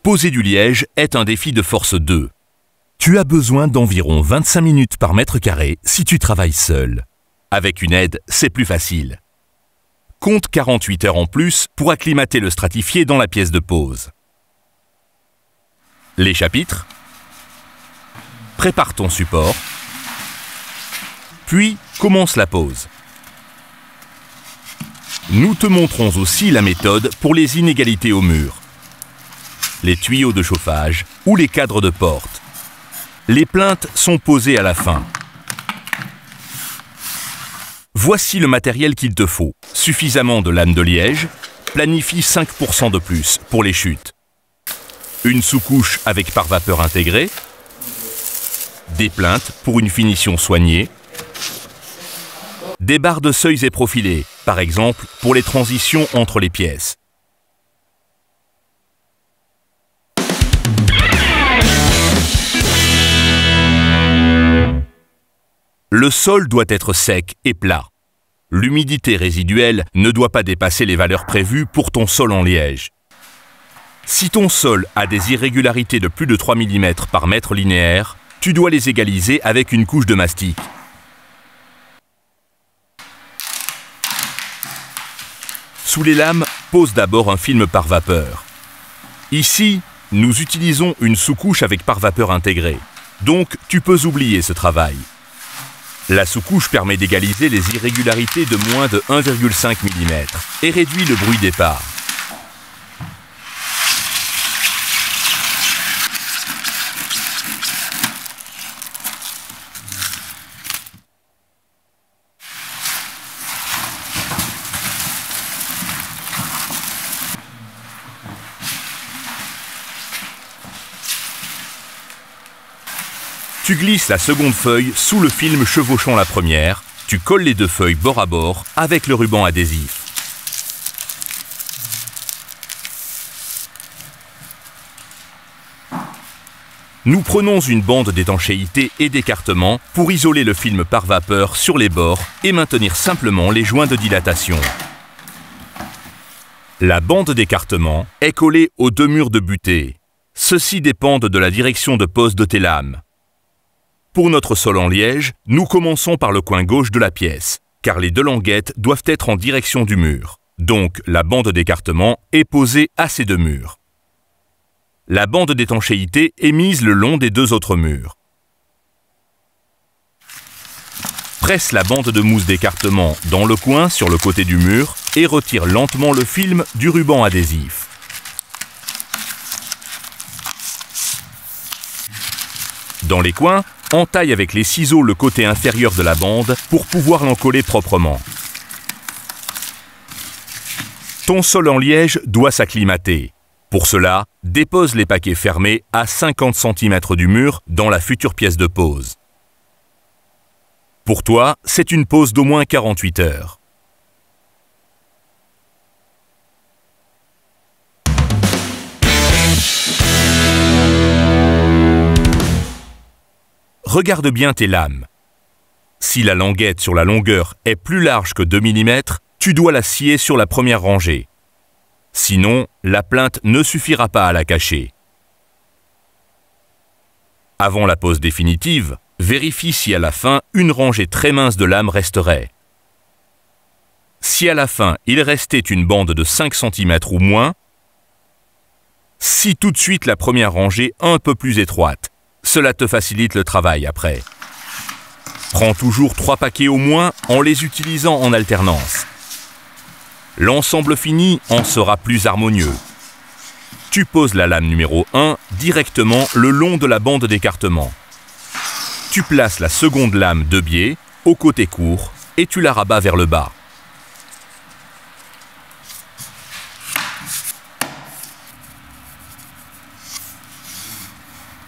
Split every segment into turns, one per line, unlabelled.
Poser du liège est un défi de force 2. Tu as besoin d'environ 25 minutes par mètre carré si tu travailles seul. Avec une aide, c'est plus facile. Compte 48 heures en plus pour acclimater le stratifié dans la pièce de pose. Les chapitres. Prépare ton support. Puis, commence la pose. Nous te montrons aussi la méthode pour les inégalités au mur, les tuyaux de chauffage ou les cadres de porte. Les plinthes sont posées à la fin. Voici le matériel qu'il te faut. Suffisamment de lames de liège. Planifie 5% de plus pour les chutes. Une sous-couche avec pare-vapeur intégré. Des plinthes pour une finition soignée. Des barres de seuils et profilés, par exemple pour les transitions entre les pièces. Le sol doit être sec et plat. L'humidité résiduelle ne doit pas dépasser les valeurs prévues pour ton sol en liège. Si ton sol a des irrégularités de plus de 3 mm par mètre linéaire, tu dois les égaliser avec une couche de mastic. Sous les lames, pose d'abord un film par vapeur. Ici, nous utilisons une sous-couche avec pare-vapeur intégré. Donc, tu peux oublier ce travail. La sous-couche permet d'égaliser les irrégularités de moins de 1,5 mm et réduit le bruit départ. Tu glisses la seconde feuille sous le film chevauchant la première, tu colles les deux feuilles bord à bord avec le ruban adhésif. Nous prenons une bande d'étanchéité et d'écartement pour isoler le film par vapeur sur les bords et maintenir simplement les joints de dilatation. La bande d'écartement est collée aux deux murs de butée. Ceux-ci dépendent de la direction de pose de tes lames. Pour notre sol en liège, nous commençons par le coin gauche de la pièce, car les deux languettes doivent être en direction du mur. Donc, la bande d'écartement est posée à ces deux murs. La bande d'étanchéité est mise le long des deux autres murs. Presse la bande de mousse d'écartement dans le coin sur le côté du mur et retire lentement le film du ruban adhésif. Dans les coins, entaille avec les ciseaux le côté inférieur de la bande pour pouvoir l'encoller proprement. Ton sol en liège doit s'acclimater. Pour cela, dépose les paquets fermés à 50 cm du mur dans la future pièce de pose. Pour toi, c'est une pose d'au moins 48 heures. Regarde bien tes lames. Si la languette sur la longueur est plus large que 2 mm, tu dois la scier sur la première rangée. Sinon, la plinthe ne suffira pas à la cacher. Avant la pose définitive, vérifie si à la fin, une rangée très mince de lames resterait. Si à la fin, il restait une bande de 5 cm ou moins, scie tout de suite la première rangée un peu plus étroite. Cela te facilite le travail après. Prends toujours 3 paquets au moins en les utilisant en alternance. L'ensemble fini en sera plus harmonieux. Tu poses la lame numéro 1 directement le long de la bande d'écartement. Tu places la seconde lame de biais au côté court et tu la rabats vers le bas.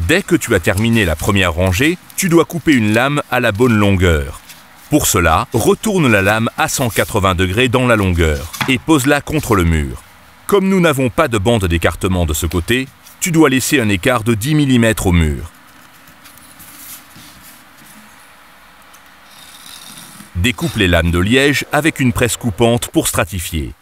Dès que tu as terminé la première rangée, tu dois couper une lame à la bonne longueur. Pour cela, retourne la lame à 180 degrés dans la longueur et pose-la contre le mur. Comme nous n'avons pas de bande d'écartement de ce côté, tu dois laisser un écart de 10 mm au mur. Découpe les lames de liège avec une presse coupante pour stratifier.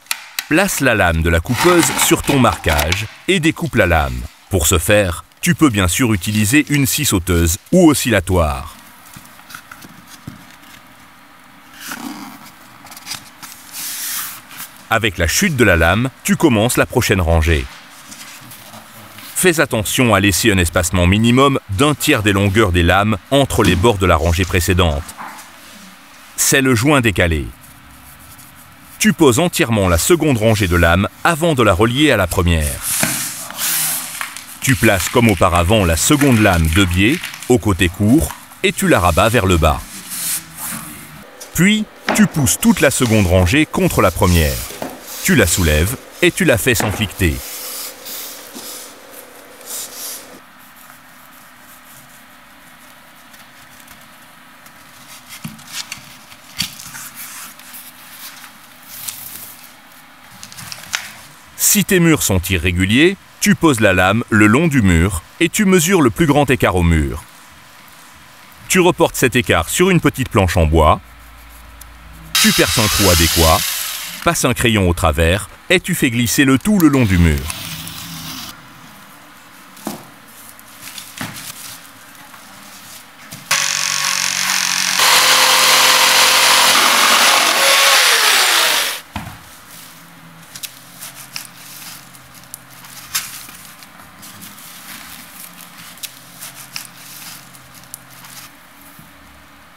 Place la lame de la coupeuse sur ton marquage et découpe la lame. Pour ce faire, tu peux bien sûr utiliser une scie sauteuse ou oscillatoire. Avec la chute de la lame, tu commences la prochaine rangée. Fais attention à laisser un espacement minimum d'un tiers des longueurs des lames entre les bords de la rangée précédente. C'est le joint décalé. Tu poses entièrement la seconde rangée de lames avant de la relier à la première. Tu places comme auparavant la seconde lame de biais au côté court et tu la rabats vers le bas. Puis, tu pousses toute la seconde rangée contre la première. Tu la soulèves et tu la fais sans cliqueter. Si tes murs sont irréguliers, tu poses la lame le long du mur et tu mesures le plus grand écart au mur. Tu reportes cet écart sur une petite planche en bois. Tu perces un trou adéquat, passes un crayon au travers et tu fais glisser le tout le long du mur.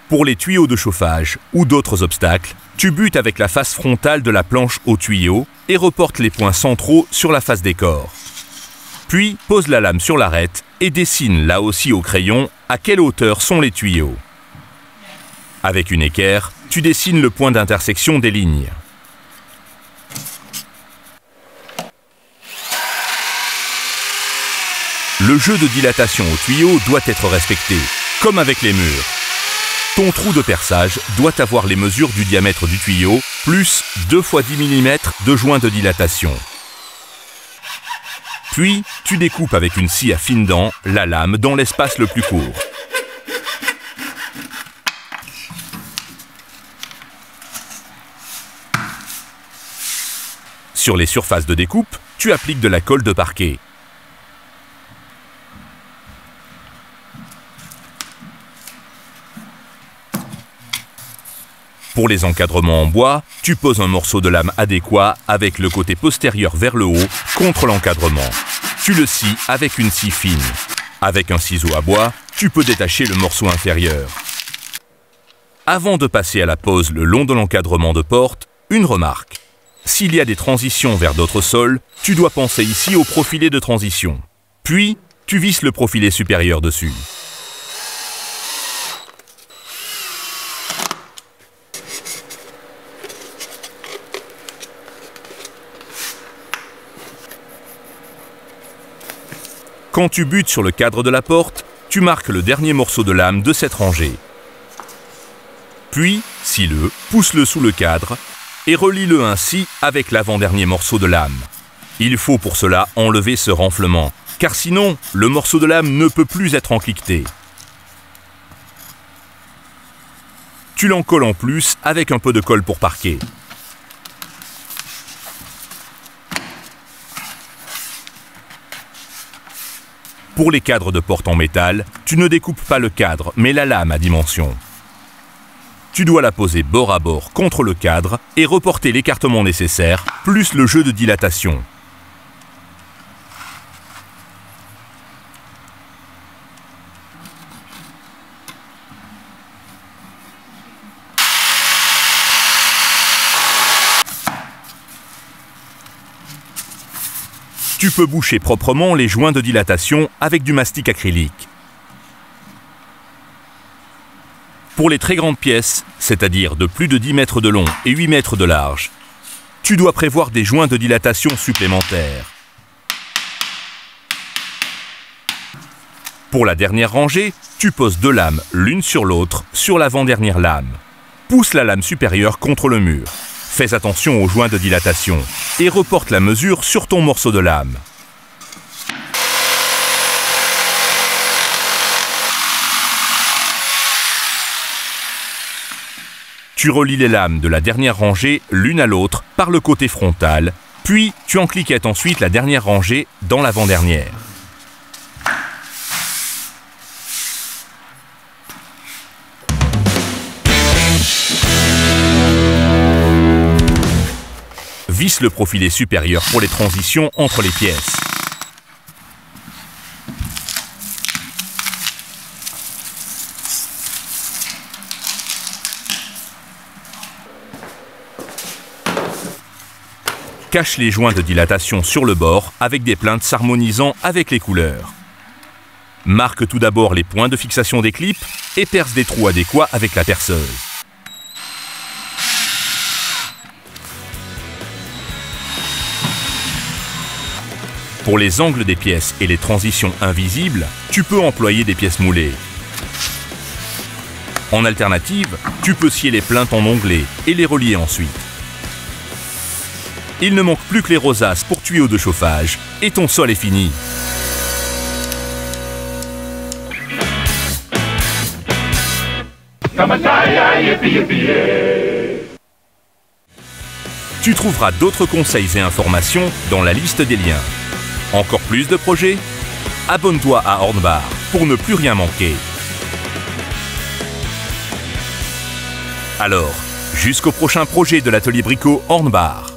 Pour les tuyaux de chauffage ou d'autres obstacles, tu butes avec la face frontale de la planche au tuyau et reportes les points centraux sur la face des corps. Puis, pose la lame sur l'arête et dessine là aussi au crayon à quelle hauteur sont les tuyaux. Avec une équerre, tu dessines le point d'intersection des lignes. Le jeu de dilatation au tuyau doit être respecté, comme avec les murs. Ton trou de perçage doit avoir les mesures du diamètre du tuyau, plus 2 × 10 mm de joint de dilatation. Puis, tu découpes avec une scie à fines dents la lame dans l'espace le plus court. Sur les surfaces de découpe, tu appliques de la colle de parquet. Pour les encadrements en bois, tu poses un morceau de lame adéquat avec le côté postérieur vers le haut contre l'encadrement. Tu le scies avec une scie fine. Avec un ciseau à bois, tu peux détacher le morceau inférieur. Avant de passer à la pose le long de l'encadrement de porte, une remarque. S'il y a des transitions vers d'autres sols, tu dois penser ici au profilé de transition. Puis, tu visses le profilé supérieur dessus. Quand tu butes sur le cadre de la porte, tu marques le dernier morceau de lame de cette rangée. Puis, scie-le, pousse-le sous le cadre et relie-le ainsi avec l'avant-dernier morceau de lame. Il faut pour cela enlever ce renflement, car sinon, le morceau de lame ne peut plus être encliqueté. Tu l'encolles en plus avec un peu de colle pour parquet. Pour les cadres de porte en métal, tu ne découpes pas le cadre, mais la lame à dimension. Tu dois la poser bord à bord contre le cadre et reporter l'écartement nécessaire, plus le jeu de dilatation. Tu peux boucher proprement les joints de dilatation avec du mastic acrylique. Pour les très grandes pièces, c'est-à-dire de plus de 10 mètres de long et 8 mètres de large, tu dois prévoir des joints de dilatation supplémentaires. Pour la dernière rangée, tu poses 2 lames l'une sur l'autre sur l'avant-dernière lame. Pousse la lame supérieure contre le mur. Fais attention aux joints de dilatation et reporte la mesure sur ton morceau de lame. Tu relis les lames de la dernière rangée l'une à l'autre par le côté frontal, puis tu encliquettes ensuite la dernière rangée dans l'avant-dernière. Visse le profilé supérieur pour les transitions entre les pièces. Cache les joints de dilatation sur le bord avec des plinthes s'harmonisant avec les couleurs. Marque tout d'abord les points de fixation des clips et perce des trous adéquats avec la perceuse. Pour les angles des pièces et les transitions invisibles, tu peux employer des pièces moulées. En alternative, tu peux scier les plinthes en onglets et les relier ensuite. Il ne manque plus que les rosaces pour tuyaux de chauffage et ton sol est fini. Tu trouveras d'autres conseils et informations dans la liste des liens. Encore plus de projets? Abonne-toi à Hornbach pour ne plus rien manquer. Alors, jusqu'au prochain projet de l'atelier Brico Hornbach.